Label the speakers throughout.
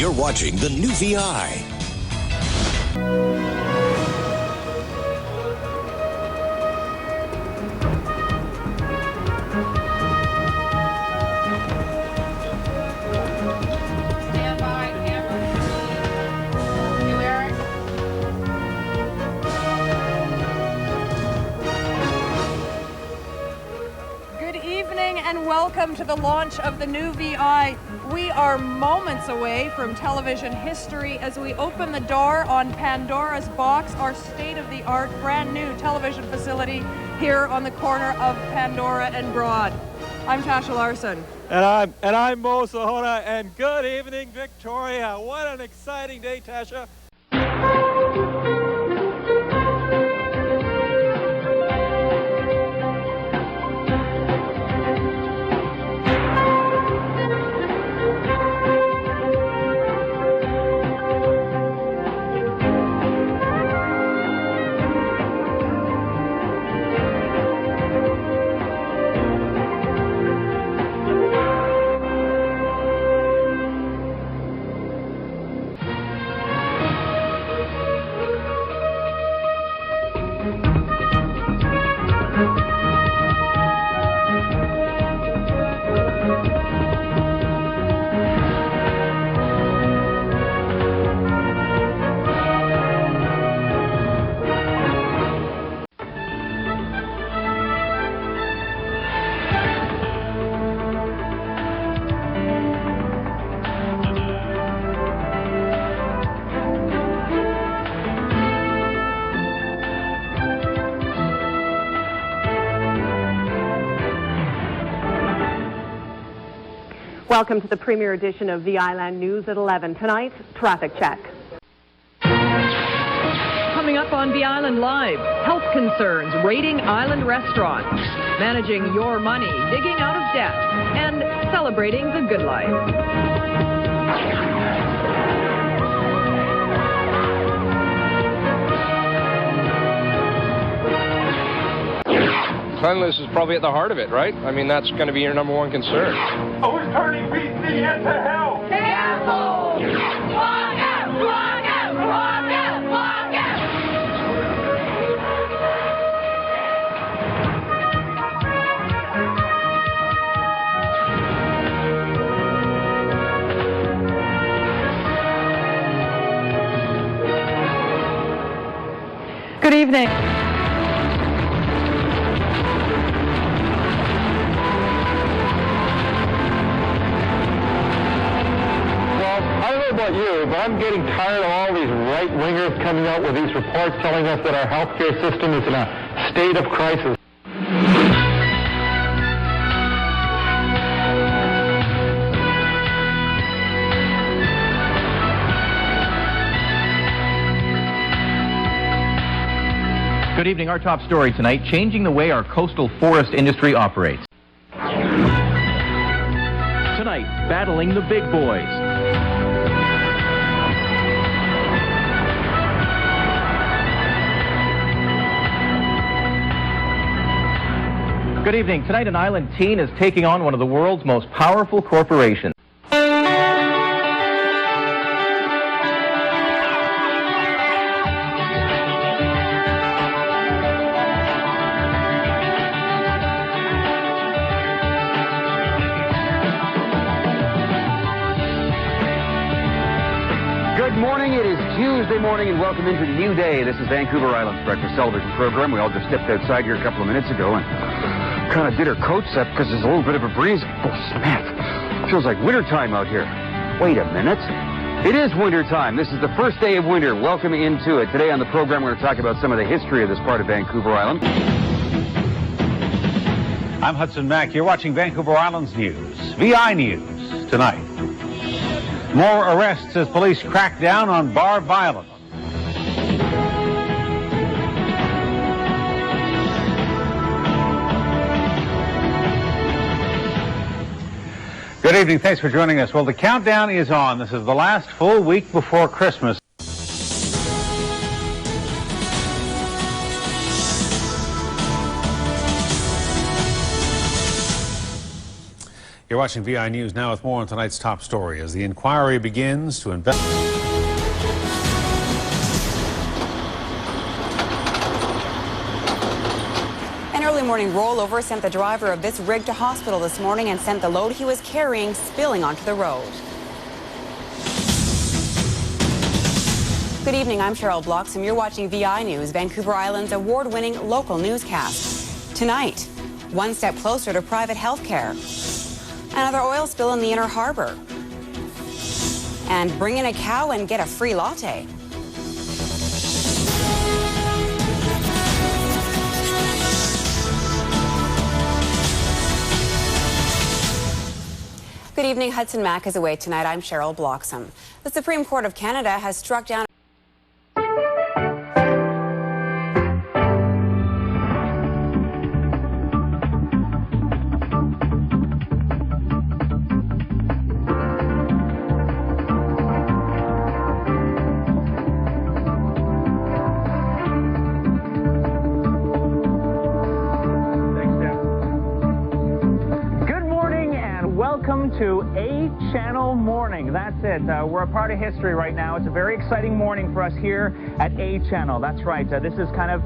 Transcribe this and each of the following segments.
Speaker 1: You're watching the new VI.
Speaker 2: And welcome to the launch of the new VI. We are moments away from television history as we open the door on Pandora's Box, our state-of-the-art brand new television facility here on the corner of Pandora and Broad. I'm Tasha Larson.
Speaker 3: And I'm Mo Sahona, and good evening, Victoria. What an exciting day, Tasha.
Speaker 4: Welcome to the premiere edition of VILand News at 11. Tonight, traffic check.
Speaker 5: Coming up on VILand Live, health concerns raiding island restaurants, managing your money, digging out of debt, and celebrating the good life.
Speaker 6: Cleanliness is probably at the heart of it, right? I mean, that's going to be your number one concern.
Speaker 7: Oh, it's turning BC into hell!
Speaker 8: Careful! Walk out! Walk out! Walk out! Walk out!
Speaker 2: Good evening.
Speaker 9: About you, but I'm getting tired of all these right-wingers coming out with these reports telling us that our healthcare system is in a state of crisis.
Speaker 10: Good evening. Our top story tonight, changing the way our coastal forest industry operates. Tonight, battling the big boys. Good evening. Tonight, an island teen is taking on one of the world's most powerful corporations.
Speaker 11: Good morning. It is Tuesday morning, and welcome into the new day. This is Vancouver Island's breakfast television program. We all just stepped outside here a couple of minutes ago and kind of did our coats up because there's a little bit of a breeze. Oh, snap. Feels like wintertime out here. Wait a minute. It is wintertime. This is the first day of winter. Welcome into it. Today on the program, we're going to talk about some of the history of this part of Vancouver Island.
Speaker 12: I'm Hudson Mack. You're watching Vancouver Island's news. VI News tonight. More arrests as police crack down on bar violence. Good evening. Thanks for joining us. Well, the countdown is on. This is the last full week before Christmas. You're watching VI News now with more on tonight's top story as the inquiry begins to investigate.
Speaker 13: An early morning rollover sent the driver of this rig to hospital this morning and sent the load he was carrying spilling onto the road. Good evening, I'm Cheryl Bloxham. You're watching VI News, Vancouver Island's award-winning local newscast. Tonight, one step closer to private health care. Another oil spill in the Inner Harbor. And bring in a cow and get a free latte. Good evening. Hudson Mack is away tonight. I'm Cheryl Bloxham. The Supreme Court of Canada has struck down
Speaker 10: to A Channel Morning. That's it. We're a part of history right now. It's a very exciting morning for us here at A Channel. That's right. This is kind of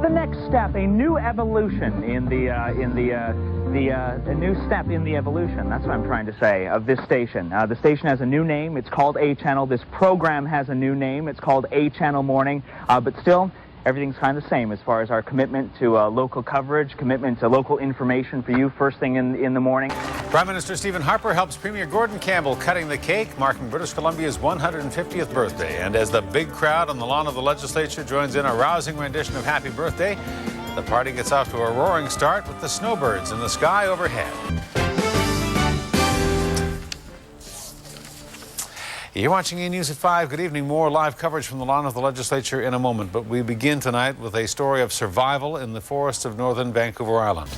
Speaker 10: the next step, a new evolution in a new step in the evolution. That's what I'm trying to say of this station. The station has a new name. It's called A Channel. This program has a new name. It's called A Channel Morning. But still, everything's kind of the same as far as our commitment to local coverage, commitment to local information for you first thing in the morning.
Speaker 12: Prime Minister Stephen Harper helps Premier Gordon Campbell cutting the cake, marking British Columbia's 150th birthday. And as the big crowd on the lawn of the legislature joins in a rousing rendition of Happy Birthday, the party gets off to a roaring start with the snowbirds in the sky overhead. You're watching E! News at 5. Good evening. More live coverage from the lawn of the legislature in a moment. But we begin tonight with a story of survival in the forests of northern Vancouver Island.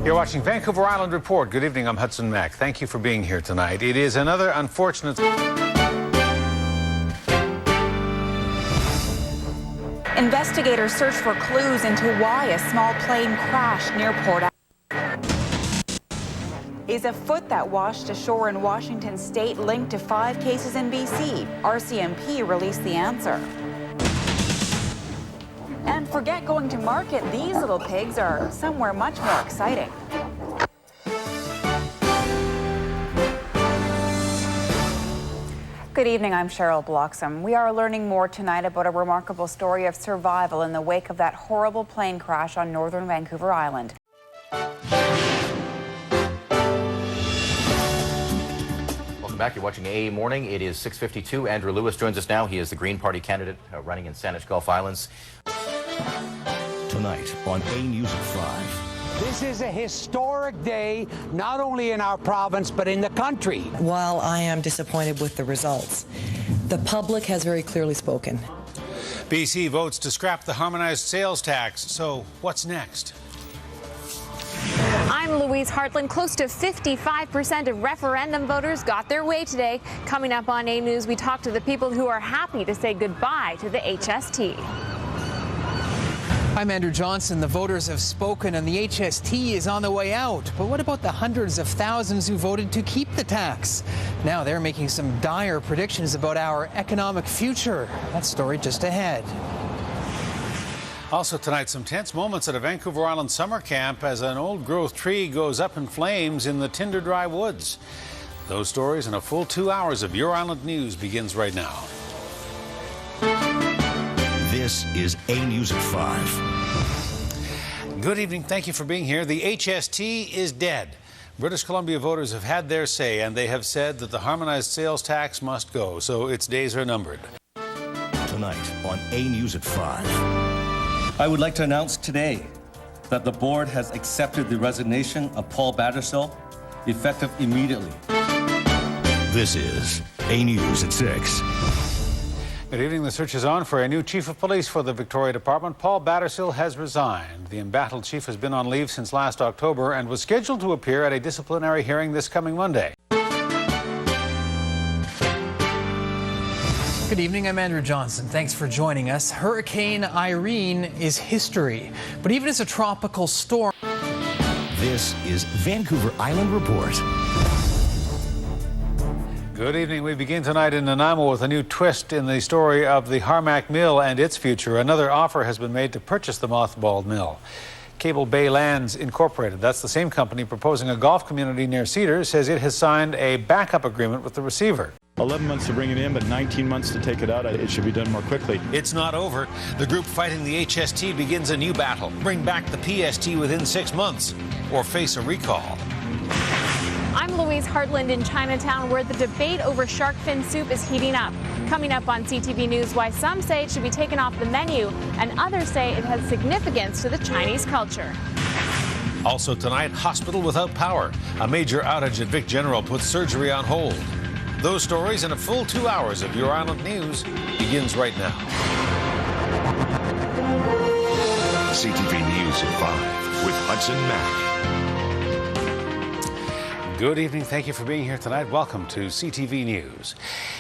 Speaker 12: You're watching Vancouver Island Report. Good evening. I'm Hudson Mack. Thank you for being here tonight. It is another unfortunate...
Speaker 13: Investigators search for clues into why a small plane crashed near Port. Is a foot that washed ashore in Washington state linked to 5 cases in BC? RCMP released the answer. And forget going to market, these little pigs are somewhere much more exciting. Good evening, I'm Cheryl Bloxham. We are learning more tonight about a remarkable story of survival in the wake of that horrible plane crash on northern Vancouver Island.
Speaker 14: Welcome back. You're watching A Morning. It is 6:52. Andrew Lewis joins us now. He is the Green Party candidate running in Saanich Gulf Islands.
Speaker 1: Tonight on A News at 5.
Speaker 15: This is a historic day, not only in our province, but in the country.
Speaker 16: While I am disappointed with the results, the public has very clearly spoken.
Speaker 12: BC votes to scrap the harmonized sales tax. So what's next?
Speaker 17: I'm Louise Hartland. Close to 55% of referendum voters got their way today. Coming up on A News, we talk to the people who are happy to say goodbye to the HST.
Speaker 18: I'm Andrew Johnson. The voters have spoken and the HST is on the way out. But what about the hundreds of thousands who voted to keep the tax? Now they're making some dire predictions about our economic future. That story just ahead.
Speaker 12: Also tonight, some tense moments at a Vancouver Island summer camp as an old growth tree goes up in flames in the tinder dry woods. Those stories and a full 2 hours of Your Island News begins right now.
Speaker 1: This is A News at 5.
Speaker 12: Good evening. Thank you for being here. The HST is dead. British Columbia voters have had their say, and they have said that the harmonized sales tax must go, so its days are numbered.
Speaker 1: Tonight on A News at 5.
Speaker 19: I would like to announce today that the board has accepted the resignation of Paul Battersill, effective immediately.
Speaker 1: This is A News at 6.
Speaker 12: Good evening. The search is on for a new chief of police for the Victoria Department. Paul Battersill has resigned. The embattled chief has been on leave since last October and was scheduled to appear at a disciplinary hearing this coming Monday.
Speaker 18: Good evening, I'm Andrew Johnson. Thanks for joining us. Hurricane Irene is history, but even as a tropical storm.
Speaker 1: This is Vancouver Island Report.
Speaker 12: Good evening. We begin tonight in Nanaimo with a new twist in the story of the Harmac Mill and its future. Another offer has been made to purchase the mothballed mill. Cable Bay Lands Incorporated, that's the same company proposing a golf community near Cedar, says it has signed a backup agreement with the receiver.
Speaker 20: 11 months to bring it in, but 19 months to take it out. It should be done more quickly.
Speaker 12: It's not over. The group fighting the HST begins a new battle. Bring back the PST within 6 months or face a recall.
Speaker 17: I'm Louise Hartland in Chinatown, where the debate over shark fin soup is heating up. Coming up on CTV News, why some say it should be taken off the menu and others say it has significance to the Chinese culture.
Speaker 12: Also tonight, hospital without power. A major outage at Vic General puts surgery on hold. Those stories and a full 2 hours of Your Island News begins right now.
Speaker 1: CTV News at 5 with Hudson Mack.
Speaker 12: Good evening. Thank you for being here tonight. Welcome to CTV News.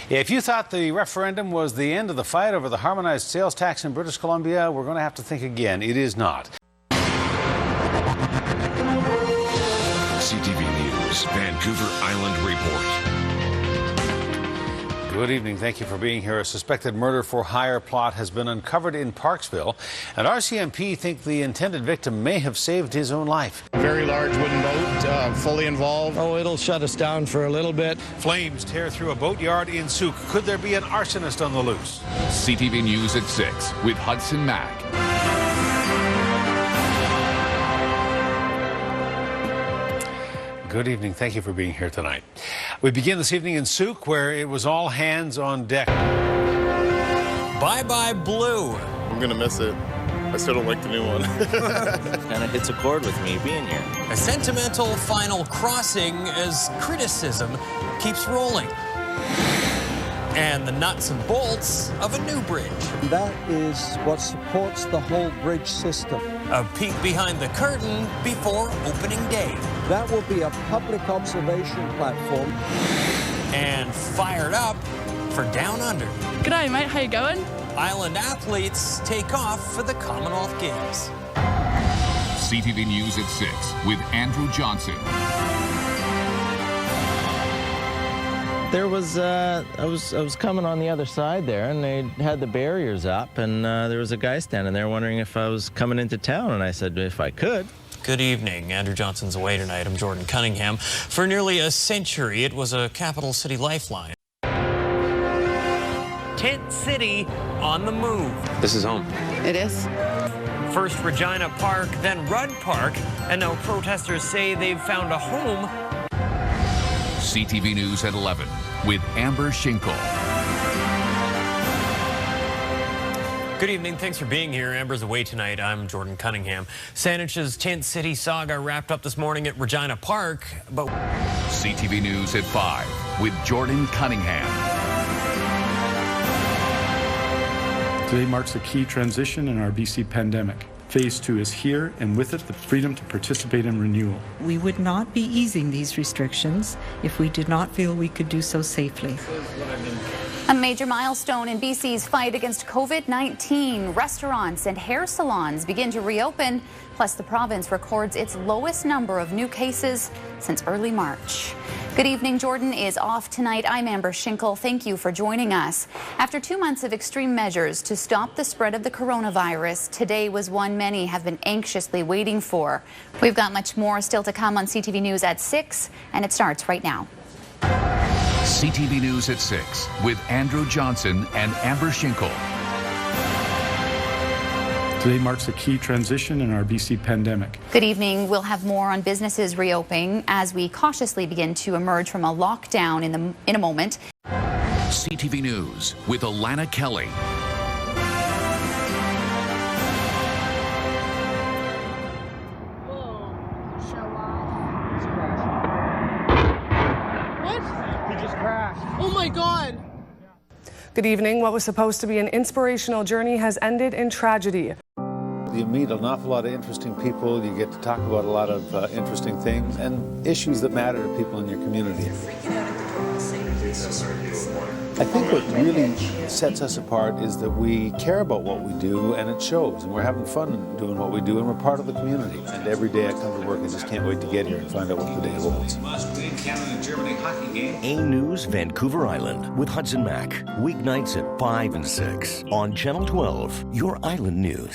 Speaker 12: If you thought the referendum was the end of the fight over the harmonized sales tax in British Columbia, we're going to have to think again. It is not.
Speaker 1: CTV News, Vancouver Island Report.
Speaker 12: Good evening. Thank you for being here. A suspected murder-for-hire plot has been uncovered in Parksville, and RCMP think the intended victim may have saved his own life.
Speaker 21: Very large wooden boat, fully involved.
Speaker 22: Oh, it'll shut us down for a little bit.
Speaker 12: Flames tear through a boatyard in Souk. Could there be an arsonist on the loose?
Speaker 23: CTV News at 6 with Hudson Mack.
Speaker 12: Good evening. Thank you for being here tonight. We begin this evening in Souk, where it was all hands on deck.
Speaker 24: Bye-bye blue.
Speaker 25: I'm going to miss it. I still don't like the new one.
Speaker 26: Kind of hits a chord with me being here.
Speaker 24: A sentimental final crossing as criticism keeps rolling. And the nuts and bolts of a new bridge.
Speaker 22: That is what supports the whole bridge system.
Speaker 24: A peek behind the curtain before opening day.
Speaker 22: That will be a public observation platform.
Speaker 24: And fired up for Down Under.
Speaker 27: G'day, mate. How you going?
Speaker 24: Island athletes take off for the Commonwealth Games.
Speaker 23: CTV News at 6 with Andrew Johnson.
Speaker 26: There was, I was coming on the other side there, and they had the barriers up, and there was a guy standing there wondering if I was coming into town, and I said if I could.
Speaker 24: Good evening. Andrew Johnson's away tonight. I'm Jordan Cunningham. For nearly a century, it was a capital city lifeline. Tent City on the move.
Speaker 28: This is home.
Speaker 29: It is.
Speaker 24: First Regina Park, then Rudd Park, and now protesters say they've found a home.
Speaker 23: CTV News at 11 with Amber Schinkel.
Speaker 24: Good evening. Thanks for being here. Amber's away tonight. I'm Jordan Cunningham. Saanach's Tent City saga wrapped up this morning at Regina Park, but...
Speaker 23: CTV News at 5 with Jordan Cunningham.
Speaker 20: Today marks a key transition in our BC pandemic. Phase 2 is here, and with it, the freedom to participate in renewal.
Speaker 30: We would not be easing these restrictions if we did not feel we could do so safely.
Speaker 31: A major milestone in BC's fight against COVID-19. Restaurants and hair salons begin to reopen, plus the province records its lowest number of new cases since early March. Good evening. Jordan is off tonight. I'm Amber Schinkel. Thank you for joining us. After 2 months of extreme measures to stop the spread of the coronavirus, today was one many have been anxiously waiting for. We've got much more still to come on CTV News at 6, and it starts right now.
Speaker 23: CTV News at 6 with Andrew Johnson and Amber Schinkel.
Speaker 20: Today marks a key transition in our BC pandemic.
Speaker 31: Good evening. We'll have more on businesses reopening as we cautiously begin to emerge from a lockdown in a moment.
Speaker 23: CTV News with Alana Kelly.
Speaker 32: Oh my God!
Speaker 33: Good evening. What was supposed to be an inspirational journey has ended in tragedy.
Speaker 12: You meet an awful lot of interesting people. You get to talk about a lot of interesting things and issues that matter to people in your community.
Speaker 2: I think what really sets us apart is that we care about what we do, and it shows, and we're having fun doing what we do, and we're part of the community. And every day I come to work, I just can't wait to get here and find out what the day holds.
Speaker 12: Canada-Germany hockey game.
Speaker 3: A News Vancouver Island with Hudson Mack. Weeknights at 5 and 6 on Channel 12, your Island News.